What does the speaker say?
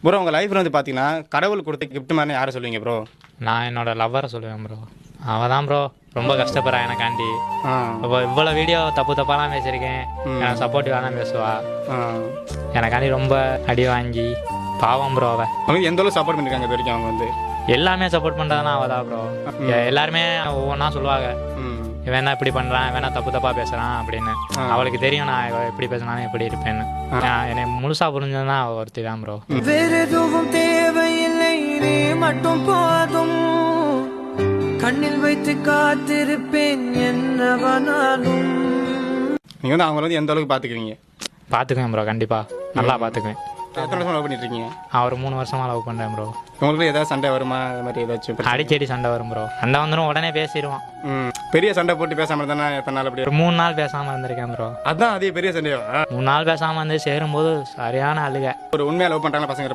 Bro உங்கள் லைஃப்பில் வந்து பார்த்தீங்கன்னா கடவுள் கொடுத்த கிஃப்ட் மாதிரி யாரை சொல்லுவீங்க ப்ரோ? நான் என்னோட லவ்வரை சொல்லுவேன் ப்ரோ. அவள் தான் ப்ரோ ரொம்ப கஷ்டப்படுறா எனக்காண்டி. ஆ இப்போ இவ்வளோ வீடியோ தப்பாலாம் பேசியிருக்கேன், எனக்கு சப்போர்ட்டிவாக தான் பேசுவா. ஆ எனக்காண்டி ரொம்ப அடி வாங்கி பாவம் ப்ரோ. அவள் அவங்க எந்த அளவுக்கு சப்போர்ட் பண்ணியிருக்காங்க இது வரைக்கும் அவங்க வந்து? எல்லாமே சப்போர்ட் பண்ணுறதுனா அவள் தான் ப்ரோ. எல்லாருமே ஒவ்வொன்றா சொல்லுவாங்க, இவன் தான் இப்படி பண்ணுறான், இவன் தான் தப்பாக பேசுகிறான் அப்படின்னு. அவளுக்கு தெரியும் நான் இவ எப்படி பேசினாலும் எப்படி இருப்பேன்னு. என்னை முழுசாக புரிஞ்சதுன்னா அவள் ஒருத்தி தான் ப்ரோ. வேற எதுவும் தேவையில்லை, நீ மட்டும் போதும். கண்ணில் வைத்து காத்திருப்பேன் என்னவனாலும். நீங்கள் வந்து அவங்கள வந்து எந்த அளவுக்கு பார்த்துக்குவீங்க? பார்த்துக்குவேன் ப்ரோ, கண்டிப்பாக நல்லா பார்த்துக்குவேன். எத்தனை வருஷம் லவ் பண்ணிட்டு இருக்கீங்க? அவர் 3 வருஷமாக லவ் பண்ணுறேன் ப்ரோ. உங்களுக்கு ஏதாவது சண்டை வருமா? அது மாதிரி ஏதாச்சும் பிரச்சனை? அடிக்கடி சண்டை வரும் ப்ரோ. சண்டை வந்துடும், உடனே பேசிடுவான். பெரிய சண்டை போட்டு பேசாமல் இருந்தா எத்தனை நாள் அப்படி? ஒரு 3 நாள் பேசாமல் இருந்திருக்கேன் ப்ரோ. அதுதான் அதே பெரிய சண்டையா? 3 நாள் பேசாமல் வந்து சேரும்போது சரியான அழுகை. ஒரு உண்மையாக லவ் பண்ணுறாங்க பசங்க